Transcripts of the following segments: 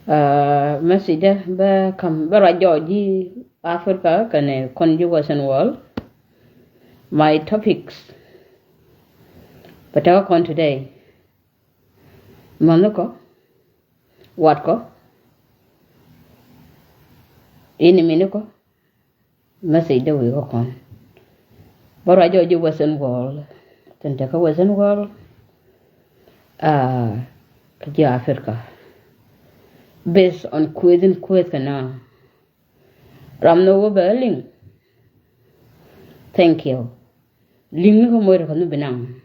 Masida ba kam ba rajoji Africa kane conjugason world. My topics but our con today. Manuko what ko ini minuko Masida we go con. Ba rajoji western world. Tentaka western world kaja Africa. Based on question now. Ramno Berling. Thank you. Ling ko mo ko no binang.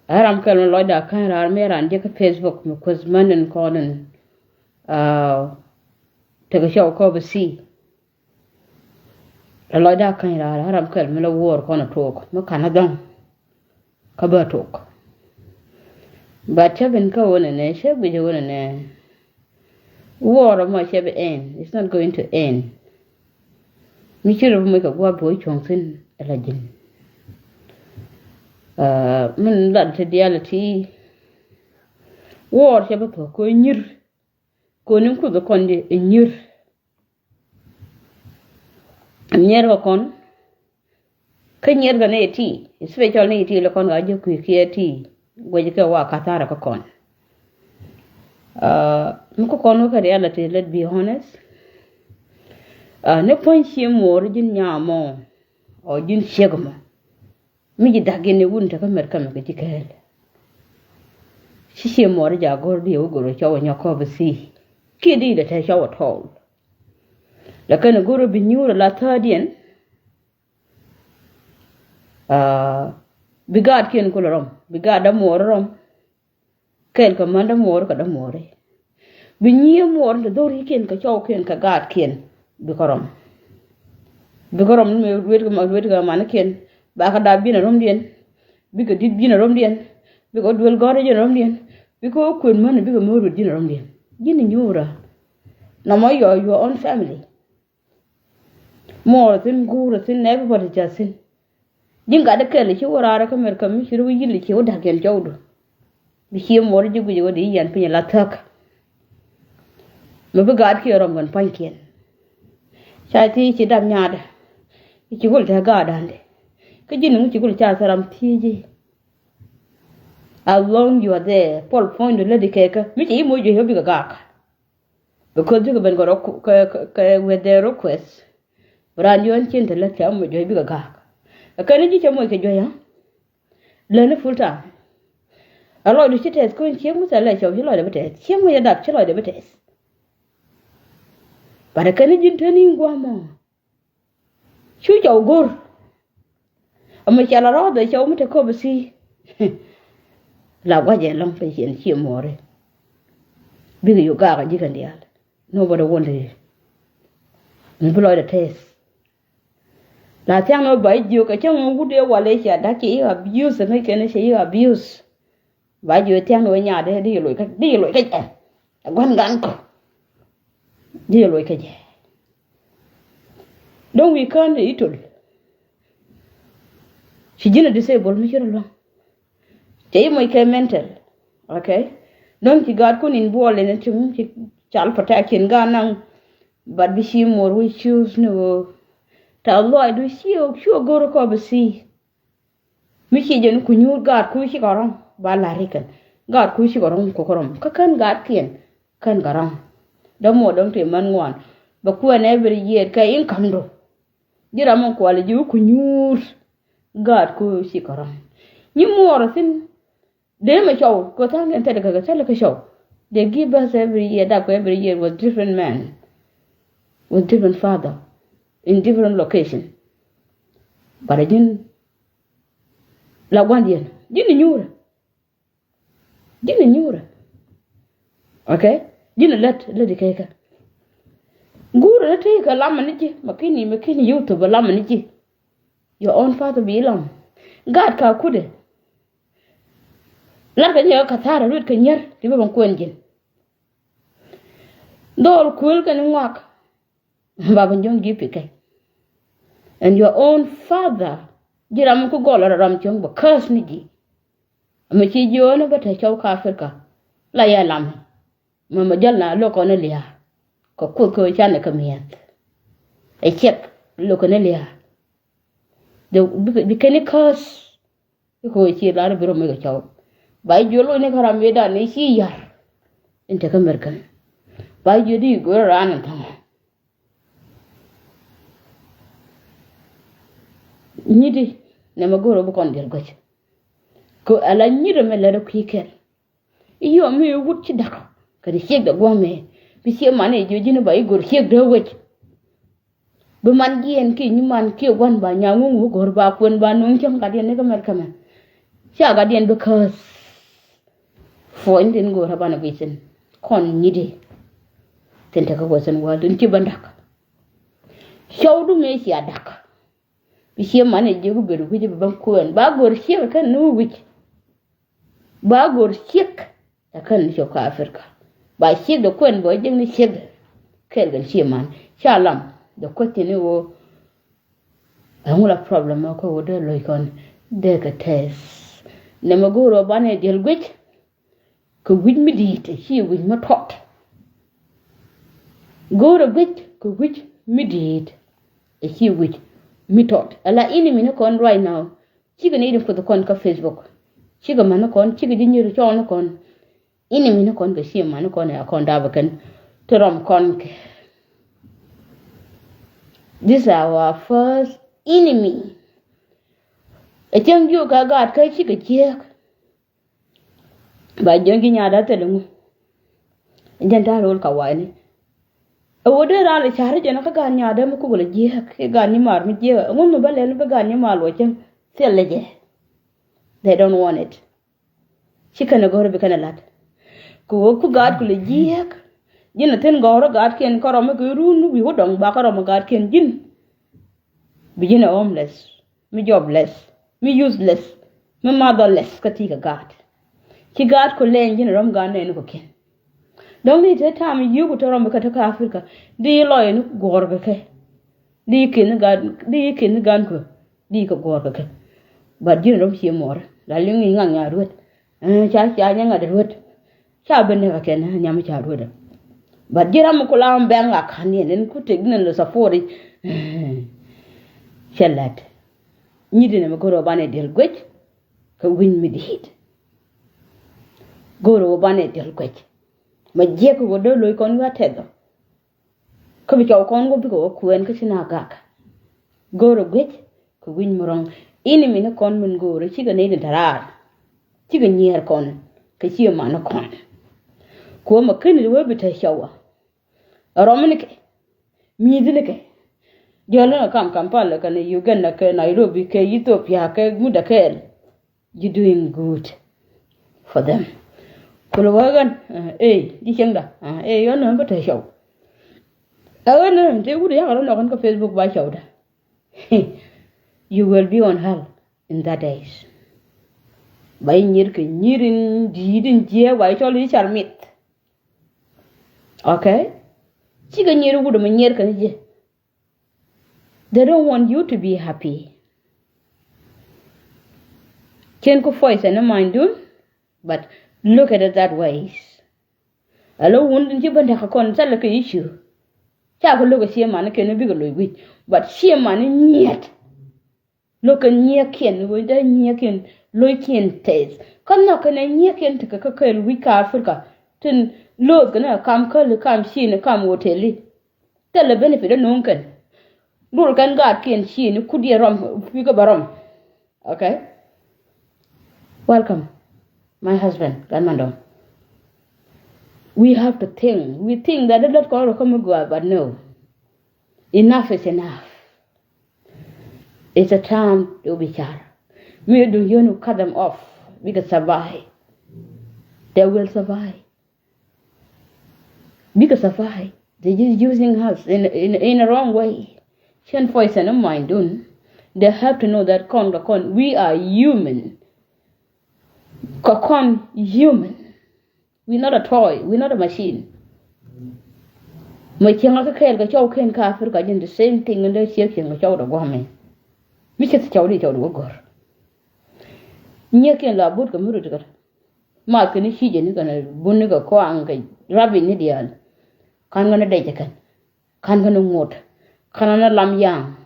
Aram kan loida kan rar me ran je ka Facebook mo cause man and calling te ko show ko be see. Loida kan rar aram kan me lo wor ko na tok mo kan adon. Ka ba tok. But Chabin Kawana, Shabi Joana, war of my Shabi end. It's not going to end. Me should have make a war boy chongsin a legend. Men that reality war Shabapo, going near, going to the conde in near. Near a con. Can yer than 80, especially 80 locon, I do quick tea. Where you go, Katara con. Mukon look at reality, let's be honest. No point she more than Yamo or Jin Shagamo. Me dagin the wouldn't have America make a chicken. She more jagor the ogre show in your cover sea. Kiddy that I show at all. The kind of guru be new la thirdian. Bigad kien kularom, bigad a morum, kel commander more ka more. Binya more the door he can ka chow kien ka gad kien, bicorum. Bicorum me wait a mannequin, back a dab bin a rumdian, bigger did bin a rumdian, because will go a rumdian, because queen money bigger more with dinner rumdian. Gin in Yura. No more your own family. More than good than everybody just in. Jim got a kelly, you were a American, you will yield you would have get jowed. Be here more you would eat and pay a la tuck. Maybe God here on one punkin. Shall teach it up yard. If you will have God and could you know what you will charge her TG? How long you are there, Paul point the lady cake, which you would you have a gawk. Because you have been got with their requests. But I knew and chin to let them with your bigger gawk. A Kennedy Chamoy Joya. Learn a full time. A lot of cities going to with a ledge of your lord of it. Him with a duck, your lord of it. But a Canadian turning guamo. Shoot your gore. A Michela the show me to cover see. La Waja long fish and she more. Big you gar a jigan deal. Nobody wanted it. Employ the taste. La tiang no by you, a young wood walacia, that you abuse and make any say you abuse. By you tiang no yard, deal like a one gun. Deal like a don't we can't eat it. She didn't disable me alone. Jay my mental. Okay? Don't you got kun involved in it, child protection gun, but be she more we choose no. Tell Lloyd, we see you, sure go to cover sea. Michi Jen Kunyur God Kushi Garam, Balarican. God Kushi Garam Kokorum. Kakan God can Garam. The more don't a man one. But when every year Kay income do. Jiramon quality you Kunyur God Kushi Garam. You more thin. They may show, go down and tell a show. They give us every year, that every year with different men, with different father. In different location. But I didn't like one year. Didn't know. Okay? Didn't let the cake. Good take a lamanity, McKinney, you to a lamanity. Your own father be lam. God ka kude. Laka nya katara rit kanyer, tiba bang kwenjin. Dol kul kan ngak. Baban jong gipi. And your own father, Jiram Kugola Ramchong, but curse me. A Machi Jono, but a choke Africa. la ya lam ma jal na lo ko ne lia ko ko cha ne ka miet e check lo ko ne lia de bi kene cause ko chi la biro me ga chaw bai jolo ne kara me da ne shi yar inte ka merkan bai jodi go ran ta nyidi ne magoro bu kon dir goch ko ala nyiro me la ko yikel iyo me wut ci daka ka di xeg da gome bi ci mané joji ne bay gor xeg da wëc bu man gien ki ñu man ki wan ba ñangu gor ba kon ba non ci ngad ne ka mer kama ci aga den because fo indin gor ba na bisin kon nyidi tente ka wasan wa dun ci bandak shawdu me ci adaka bi ci mané jogu beru ko ban ko ba gor xeg kan no wëc ba gor xeg ta kan shi ka Afrika ba shi da kwen ba jin shi kai ga shi man shalam da kote ne wo an wala problem ko wo da loikon de ka test ne magoro ba ne del gwit ko gwit mi di te shi gwit ma tot goro gwit ko gwit mi di e shi gwit mi tot ala ini mi ne kon right now shi ga ne idin ko da kon ka Facebook shi ga man kon shi ga dinyo cho kon ini mi ne kon ga shi man kon ya kon da bakan trom kon ke this is our first enemy e chen yu ga ga kai shi ga je ba jongi nya da telungu jan da rol ka wani e wode ra le chare je na ka ga nya da mu ku le je ke ga ni mar mi je ngum ba le ga ni mal wo chen sel je they don't want it shi kana go be kana lat ko ku gad ku le jiek jina ten goro gad ken koro me runu bi hodong ba koro me gad ken jin bi jina homeless mi jobless mi useless mi motherless katika gad ki gad ko len jina rom ga ne ko ken donc ni te tam yu ko to rom ka ta Afrika di lo en gor ga ke di ken gan ko di ko gor ga ke ba jina rom chi mor la lingi nganga ruet cha nya nga de ruet cha benne ka ken nyam cha ruet ba jira mu kula am benga kan yen ku te gnen lo safori chelat ni dina me goro bane del gwech ka win mi dit goro bane del gwech ma je ko do loy kon wa tedo ko bi ko kon go bi ko ku en ka sina gaka goro gwech ko win morong ini mi ne kon mun goro ci ga ne din tarar ci ga nyer kon ka ci ma na kon ko ma kan wo bi ta shawa romnike midinike jolo kam Kampala kan Uganda kan Nairobi kan Ethiopia kan Mudakel you doing good for them kulo wagan di chenga yo no ba ta shaw awana te gudu ya kala kan ko Facebook ba shawda you will be on hell in that days bay nyir ke nyirin didin je way toli charmit okay chiga nyiru gudu nyer kan je they don't want you to be happy ken ko voice and mind dun but look at it that way alo wundin ji banda ka kon sala ka issue cha ko logo sie man ken bi go loy but sie man nyet lokan nyeken wo da nyeken loy ken tes kon no kan nyeken to ka ka wi ka Afrika tin Lord gonna come call come she ne come hoteli tell the benefit no kan dul kan ga ken she ne kudi rom fi go barom okay welcome my husband Ganmando we have to think that the call come go but no enough is enough it's a time to be char we do you know cut them off we can survive they will survive because of why they're just using us in a wrong way. Shen voice and mind done. They have to know that we are human. Human. We're not a toy. We're not a machine. My chinga ka kel ka chow ken ka Africa the same thing and they see chinga chow da gwame. Mi chet chow di chow do gor. Nye ken la but ka muru tikar. ma kini shije ni kana bunni ga ko an ga rabi ni dial kan ngana dai kan ngana ngot kana na lam yang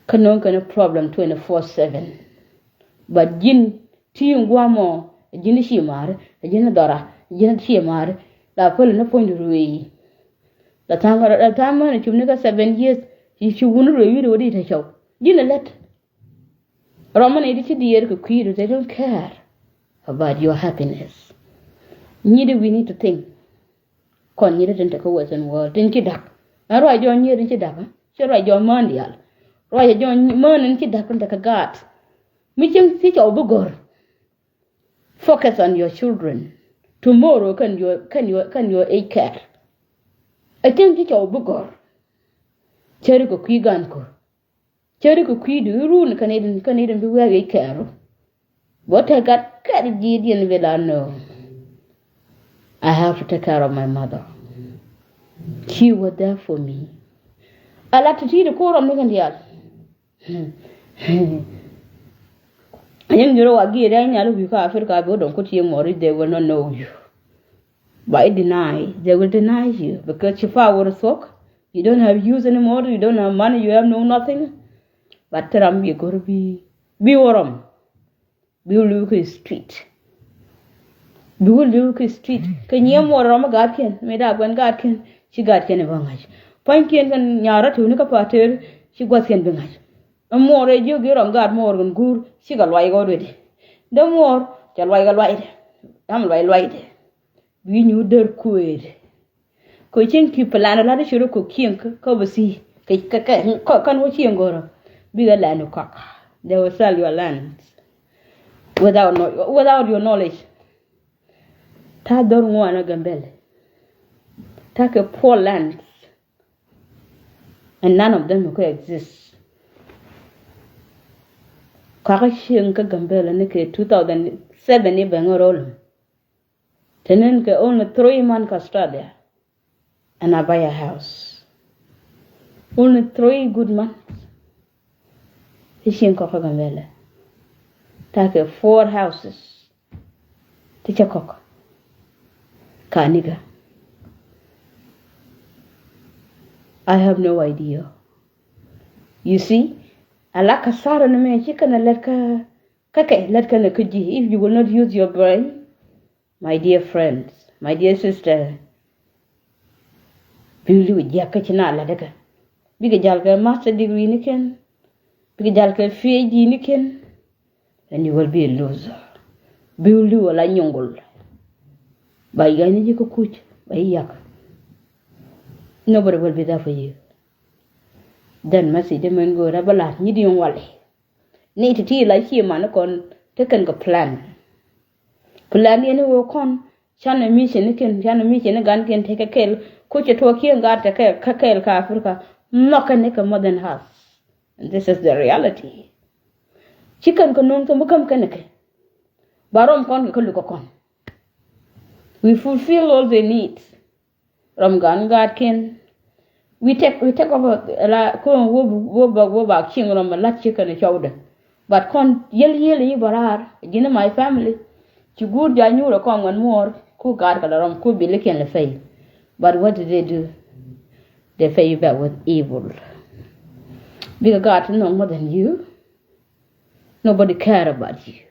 kanon kana problem 24/7 but jin ti ngwa mo jin shi mar jin dara jin shi mar la pol na point ruwi la tanga na chumne ka 7 years yi chugun ruwi ro di ta chaw jin let roman edi ti dier ko kwiru they don't care about your happiness we need to think kon nyide den ko western world den ki dak na ro jo nyide ki dak se ro jo mondial ro jo mon ki dak den ka gat mi chim si jo bugor focus on your children tomorrow can your age care I think ki jo bugor cheri ko kwigan ko cheri ko kwidu run kaneden bi wege care what I got Gideon will I know I have to take care of my mother. She was there for me. I like to see the core of Megandial. I young girl again, I know you Africa, go don't put you more, they will not know you. But they will deny you because if I were a sock, you don't have use anymore, you don't have money, you have no nothing. But you got to be warm. Be look street. Be look street. Can you more Roma Gatkin? Made up when Gatkin, she got Ken Bangaj. Punkin and Yara to Nika Pater, she was Ken Bangaj. A more you get on God more than good, she got white already. The more, shall white. I'm white. We knew their quid. Coaching people and a lot of sugar cooking, cover sea, cock and watching go. Big a land of cock. They will sell your lands without your knowledge. Ta don't want a gambel. Take a poor land, and none of them will coexist. Kakashinka gambel and 2007 even roll. Tenenka only 3 months custody, and I buy a house. Only 3 good months. Ishin cock gambel. Take 4 houses. Teach a cock. Kaniga. I have no idea. You see, I like a Sarah and me chicken and let ka kuji. If you will not use your brain, my dear friends, my dear sister, Billy with Yakachina Ladaka. Big Jalka master degree niken, Big Jalka PhD niken, and you will be a loser. Billy or la yongol. By Yanni Kuch, by Yak. Nobody will be there for you. Then Massy the man go Rabalat, Nidium Wally. Need to tea like him, Manacon, taken a plan. Plan in a walk on, Chana mission, a gun can take a kill, coach a talkie and got a kakale ka Africa, knock a neck a modern house. And this is the reality. Chicken can known to Mukam Kanaka. Barom con Kalukakon. We fulfill all the needs. Ramgan Gatkin. We take over la kon wo ba king rom la chicken and chowder. But con yell barar, again my family. To good janura con one more, cool guard rom could be licking the face. But what did they do? They pay back with evil. Bigger God know more than you. Nobody care about you.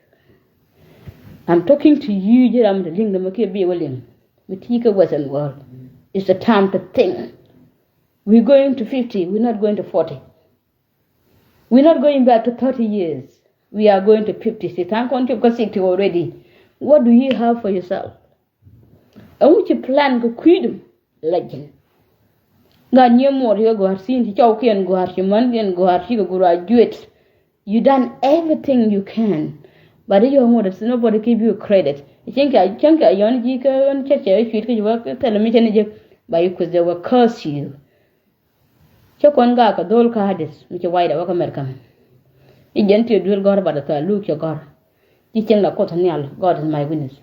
I'm talking to you, I'm the link the Maki be willing. We take a Western world. It's the time to think. We're going to 50, we're not going to 40. We're not going back to 30 years. We are going to 50. I'm going to 60 already. What do you have for yourself? I want you plan to quit legend. God knew more, you go seen the choke and go out your money and go out, you go graduate. You done everything you can. But you want to nobody give you credit. I think I only can check if you work television by you because they will curse you. Check one guy, a dole cardis, which a white work American. It gently will go about the look your God. Teaching the cotton, God is my witness.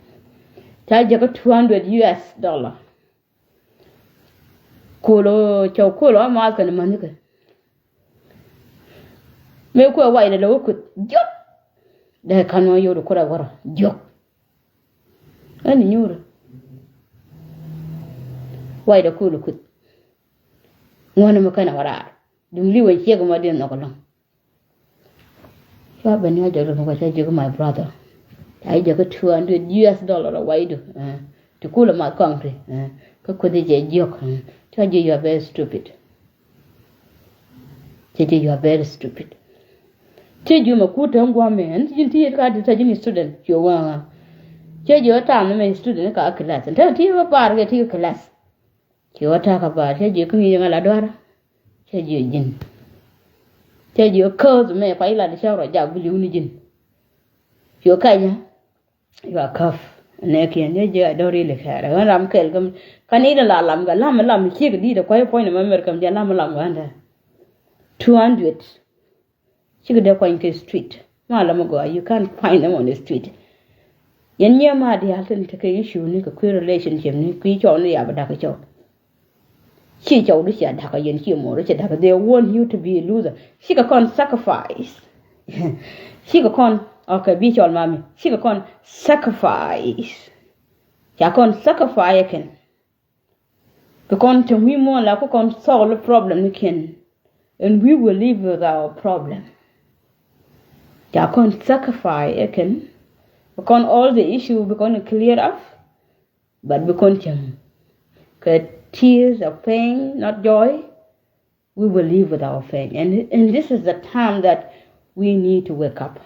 Charge you $200 US. Colo, chocolate, I'm asking the money. Make a white look with joke. They cannot you to Kura Jok. Ani nyura. Why the cool could. One of kind of warar. Dum liwe chego ma den nokolong. Fa ben yo jero ko cha my brother. I just $200 US away to cool my country. Could they joke? Tell you are very stupid. Tell you are very stupid. Tell you my good young woman, you see a card to student. You want. Tell you a time my student car class and tell you about get your class. You talk about tell you come in a ladora. Tell you gin. Tell you a cause may pile at the shower job will you gin. You kaya. You are cuff. Neki and I don't really care. When I'm kelgum, can eat a lam, chick, did a quiet point of American Lam 200. She could have point to the street. Malamago, you can't find them on the street. Yen near Madi hasn't take a issue, Nick a queer relationship, Nick only Abadakacho. She told the Shadaka and Humor, they want you to be a loser. She can sacrifice. She can. Okay, beach all mommy. She can sacrifice. She can sacrifice again. Because we more like we can solve the problem we can, and we will live with our problem. She can sacrifice again. Because all the issues we can clear up, but we can't. Because tears of pain, not joy, we will live with our pain, and this is the time that we need to wake up.